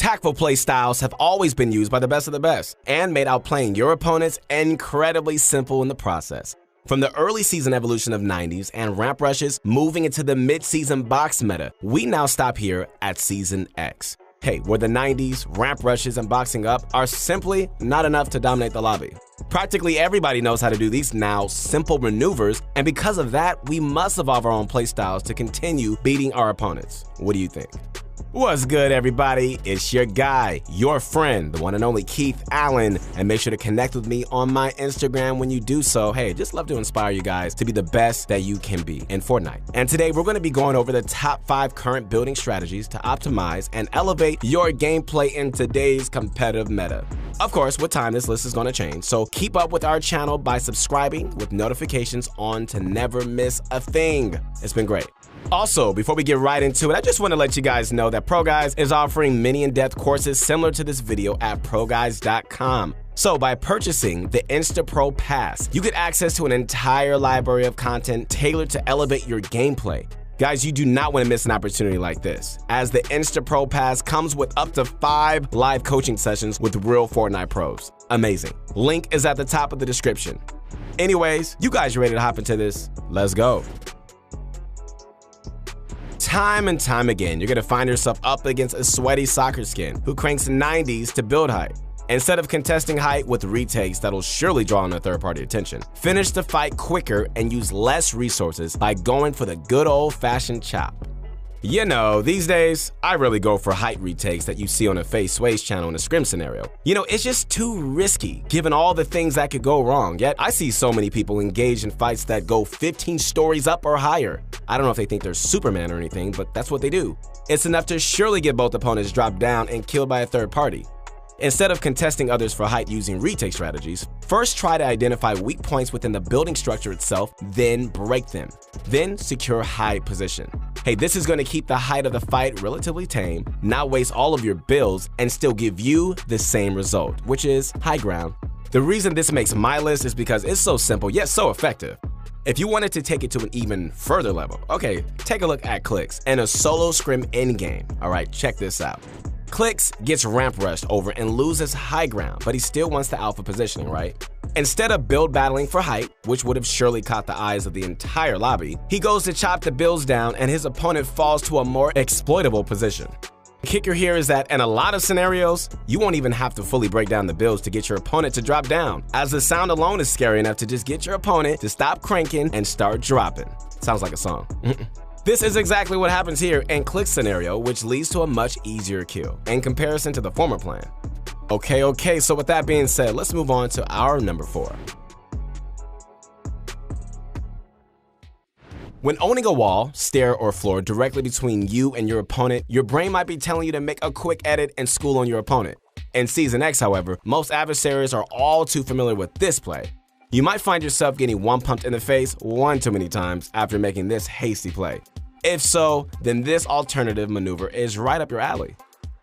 Tactful play styles have always been used by the best of the best and made outplaying your opponents incredibly simple in the process. From the early season evolution of 90s and ramp rushes moving into the mid-season box meta, we now stop here at Season X. Hey, where the 90s, ramp rushes, and boxing up are simply not enough to dominate the lobby. Practically everybody knows how to do these now simple maneuvers, and because of that, we must evolve our own playstyles to continue beating our opponents. What do you think? What's good, everybody? It's your guy, your friend, the one and only Keith Allen, and make sure to connect with me on my Instagram when you do so. Hey, just love to inspire you guys to be the best that you can be in Fortnite. And today we're going to be going over the top 5 current building strategies to optimize and elevate your gameplay in today's competitive meta. Of course, with time, this list is going to change, so keep up with our channel by subscribing with notifications on to never miss a thing. It's been great. Also, before we get right into it, I just want to let you guys know that ProGuides is offering mini in-depth courses similar to this video at ProGuides.com. So by purchasing the InstaPro Pass, you get access to an entire library of content tailored to elevate your gameplay. Guys, you do not want to miss an opportunity like this, as the InstaPro Pass comes with up to 5 live coaching sessions with real Fortnite pros. Amazing. Link is at the top of the description. Anyways, you guys are ready to hop into this? Let's go. Time and time again, you're going to find yourself up against a sweaty soccer skin who cranks 90s to build height. Instead of contesting height with retakes that'll surely draw on a third-party attention, finish the fight quicker and use less resources by going for the good old-fashioned chop. You know, these days, I really go for height retakes that you see on a Face Sway's channel in a scrim scenario. You know, it's just too risky, given all the things that could go wrong, yet I see so many people engaged in fights that go 15 stories up or higher. I don't know if they think they're Superman or anything, but that's what they do. It's enough to surely get both opponents dropped down and killed by a third party. Instead of contesting others for height using retake strategies, first try to identify weak points within the building structure itself, then break them. Then secure high position. Hey, this is going to keep the height of the fight relatively tame, not waste all of your builds, and still give you the same result, which is high ground. The reason this makes my list is because it's so simple yet so effective. If you wanted to take it to an even further level, okay, take a look at Clicks and a solo scrim endgame. All right, check this out. Clicks gets ramp rushed over and loses high ground, but he still wants the alpha positioning, right? Instead of build battling for height, which would have surely caught the eyes of the entire lobby, he goes to chop the builds down and his opponent falls to a more exploitable position. The kicker here is that in a lot of scenarios, you won't even have to fully break down the builds to get your opponent to drop down, as the sound alone is scary enough to just get your opponent to stop cranking and start dropping. Sounds like a song. This is exactly what happens here in Click's scenario, which leads to a much easier kill in comparison to the former plan. Okay, so with that being said, let's move on to our number 4. When owning a wall, stair, or floor directly between you and your opponent, your brain might be telling you to make a quick edit and school on your opponent. In Season X, however, most adversaries are all too familiar with this play. You might find yourself getting one pumped in the face one too many times after making this hasty play. If so, then this alternative maneuver is right up your alley.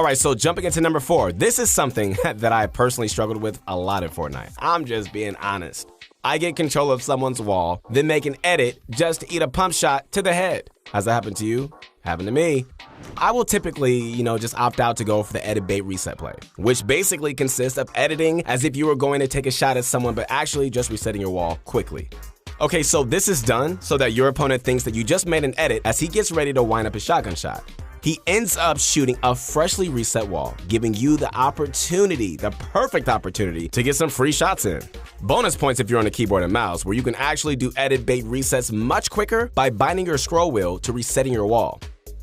Alright, so jumping into number 4, this is something that I personally struggled with a lot in Fortnite. I'm just being honest. I get control of someone's wall, then make an edit just to eat a pump shot to the head. Has that happened to you? Happened to me. I will typically, just opt out to go for the edit bait reset play, which basically consists of editing as if you were going to take a shot at someone, but actually just resetting your wall quickly. Okay, so this is done so that your opponent thinks that you just made an edit as he gets ready to wind up his shotgun shot. He ends up shooting a freshly reset wall, giving you the opportunity, the perfect opportunity, to get some free shots in. Bonus points if you're on a keyboard and mouse, where you can actually do edit bait resets much quicker by binding your scroll wheel to resetting your wall.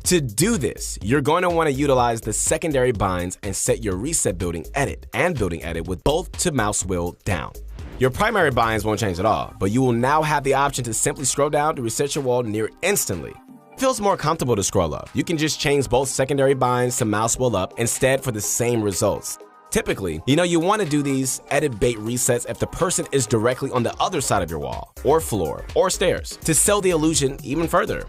To do this, you're going to want to utilize the secondary binds and set your reset building edit and building edit with both to mouse wheel down. Your primary binds won't change at all, but you will now have the option to simply scroll down to reset your wall near instantly. It feels more comfortable to scroll up. You can just change both secondary binds to mouse wheel up instead for the same results. Typically, you want to do these edit bait resets if the person is directly on the other side of your wall, or floor, or stairs, to sell the illusion even further.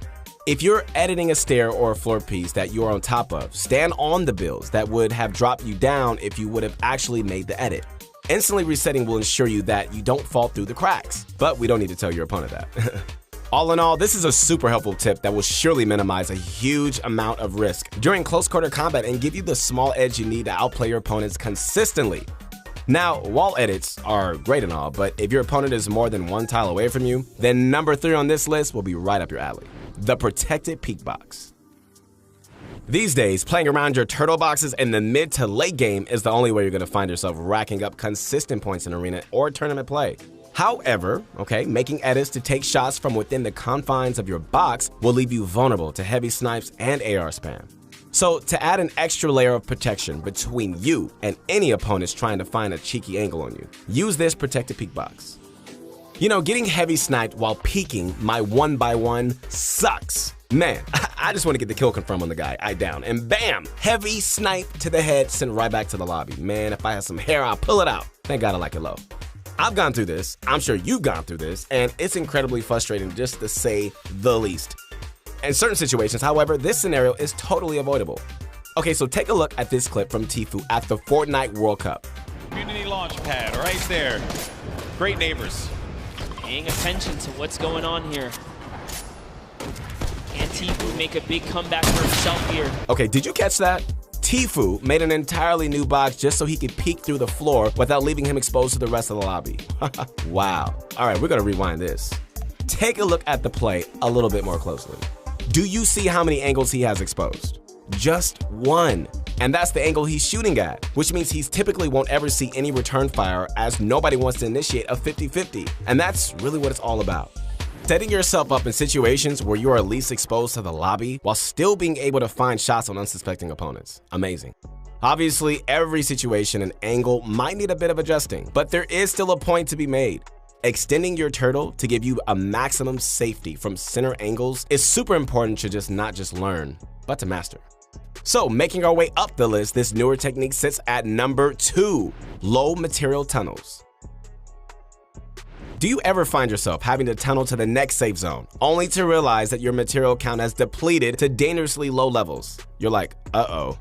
If you're editing a stair or a floor piece that you're on top of, stand on the builds that would have dropped you down if you would have actually made the edit. Instantly resetting will ensure you that you don't fall through the cracks, but we don't need to tell your opponent that. All in all, this is a super helpful tip that will surely minimize a huge amount of risk during close quarter combat and give you the small edge you need to outplay your opponents consistently. Now, wall edits are great and all, but if your opponent is more than one tile away from you, then number 3 on this list will be right up your alley: the protected peak box. These days, playing around your turtle boxes in the mid to late game is the only way you're going to find yourself racking up consistent points in arena or tournament play. However, making edits to take shots from within the confines of your box will leave you vulnerable to heavy snipes and AR spam. So to add an extra layer of protection between you and any opponents trying to find a cheeky angle on you, use this protected peek box. You know, getting heavy sniped while peeking my 1x1 sucks. Man, I just want to get the kill confirm on the guy, eye down, and bam! Heavy snipe to the head, sent right back to the lobby. Man, if I had some hair, I'll pull it out. Thank God I like it low. I've gone through this, I'm sure you've gone through this, and it's incredibly frustrating just to say the least. In certain situations, however, this scenario is totally avoidable. Okay, so take a look at this clip from Tfue at the Fortnite World Cup. Community launch pad right there. Great neighbors. Paying attention to what's going on here. Can Tfue make a big comeback for himself here? Okay, did you catch that? Tfue made an entirely new box just so he could peek through the floor without leaving him exposed to the rest of the lobby. Wow. All right, we're gonna rewind this. Take a look at the play a little bit more closely. Do you see how many angles he has exposed? Just one. And that's the angle he's shooting at, which means he's typically won't ever see any return fire as nobody wants to initiate a 50-50. And that's really what it's all about. Setting yourself up in situations where you are least exposed to the lobby while still being able to find shots on unsuspecting opponents. Amazing. Obviously, every situation and angle might need a bit of adjusting, but there is still a point to be made. Extending your turtle to give you a maximum safety from center angles is super important to not just learn, but to master. So, making our way up the list, this newer technique sits at number 2, low material tunnels. Do you ever find yourself having to tunnel to the next safe zone, only to realize that your material count has depleted to dangerously low levels? You're like, uh-oh.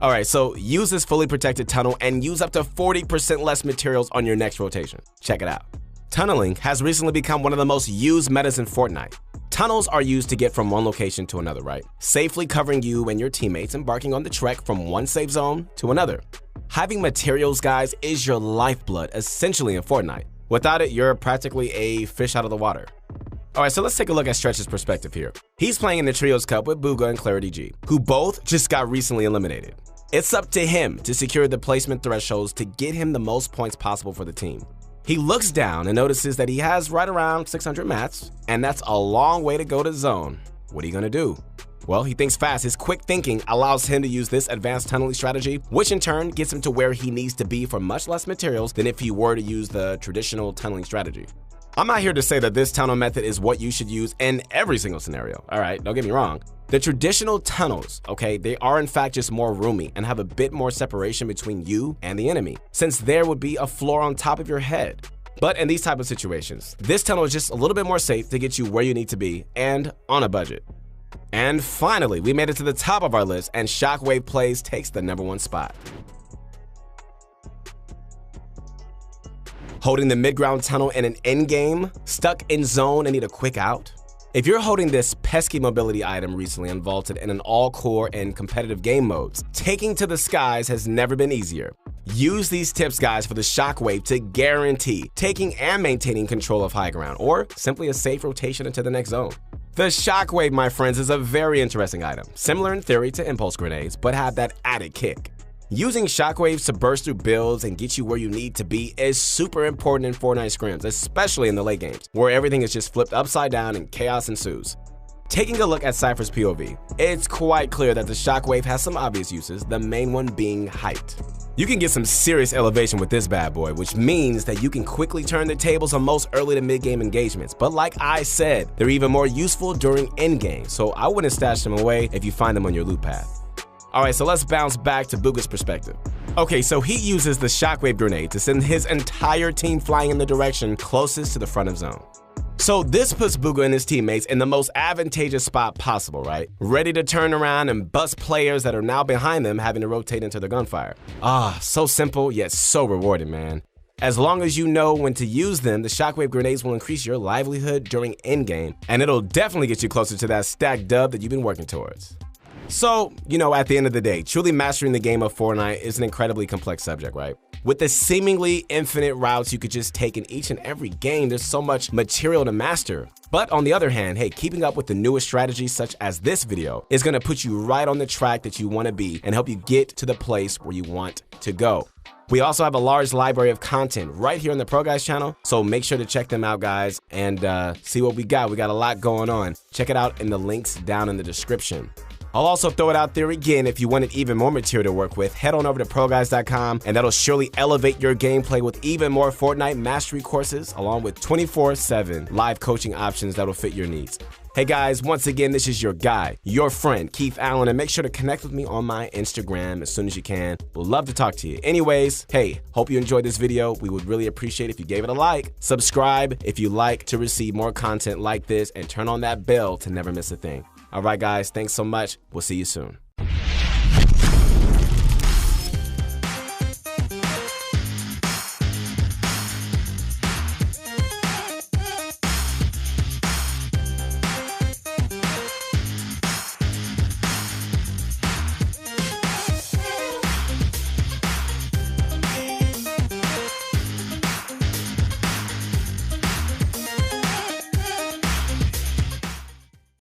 All right, so use this fully protected tunnel and use up to 40% less materials on your next rotation. Check it out. Tunneling has recently become one of the most used metas in Fortnite. Tunnels are used to get from one location to another, right? Safely covering you and your teammates embarking on the trek from one safe zone to another. Having materials, guys, is your lifeblood, essentially in Fortnite. Without it, you're practically a fish out of the water. All right, so let's take a look at Stretch's perspective here. He's playing in the Trios Cup with Bugha and Clarity G, who both just got recently eliminated. It's up to him to secure the placement thresholds to get him the most points possible for the team. He looks down and notices that he has right around 600 mats, and that's a long way to go to zone. What are you gonna do? Well, he thinks fast. His quick thinking allows him to use this advanced tunneling strategy, which in turn gets him to where he needs to be for much less materials than if he were to use the traditional tunneling strategy. I'm not here to say that this tunnel method is what you should use in every single scenario, all right? Don't get me wrong. The traditional tunnels, they are in fact just more roomy and have a bit more separation between you and the enemy, since there would be a floor on top of your head. But in these type of situations, this tunnel is just a little bit more safe to get you where you need to be and on a budget. And finally, we made it to the top of our list, and Shockwave Plays takes the number 1 spot. Holding the mid-ground tunnel in an endgame, stuck in zone and need a quick out? If you're holding this pesky mobility item recently unvaulted in an all-core and competitive game modes, taking to the skies has never been easier. Use these tips, guys, for the Shockwave to guarantee taking and maintaining control of high ground, or simply a safe rotation into the next zone. The Shockwave, my friends, is a very interesting item, similar in theory to impulse grenades, but have that added kick. Using shockwaves to burst through builds and get you where you need to be is super important in Fortnite scrims, especially in the late games, where everything is just flipped upside down and chaos ensues. Taking a look at Cypher's POV, it's quite clear that the shockwave has some obvious uses, the main one being height. You can get some serious elevation with this bad boy, which means that you can quickly turn the tables on most early to mid-game engagements. But like I said, they're even more useful during endgame, so I wouldn't stash them away if you find them on your loot path. Alright, so let's bounce back to Bugha's perspective. Okay, so he uses the shockwave grenade to send his entire team flying in the direction closest to the front of zone. So this puts Bugha and his teammates in the most advantageous spot possible, right? Ready to turn around and bust players that are now behind them having to rotate into the gunfire. So simple, yet so rewarding, man. As long as you know when to use them, the shockwave grenades will increase your livelihood during endgame, and it'll definitely get you closer to that stacked dub that you've been working towards. So, at the end of the day, truly mastering the game of Fortnite is an incredibly complex subject, right? With the seemingly infinite routes you could just take in each and every game, there's so much material to master. But on the other hand, hey, keeping up with the newest strategies such as this video is gonna put you right on the track that you wanna be and help you get to the place where you want to go. We also have a large library of content right here on the Pro Guys channel, so make sure to check them out, guys, and see what we got. We got a lot going on. Check it out in the links down in the description. I'll also throw it out there again, if you wanted even more material to work with, head on over to ProGuys.com, and that'll surely elevate your gameplay with even more Fortnite mastery courses, along with 24/7 live coaching options that'll fit your needs. Hey guys, once again, this is your guy, your friend, Keith Allen, and make sure to connect with me on my Instagram as soon as you can. We'd love to talk to you. Anyways, hey, hope you enjoyed this video. We would really appreciate if you gave it a like. Subscribe if you like to receive more content like this, and turn on that bell to never miss a thing. All right, guys, thanks so much. We'll see you soon.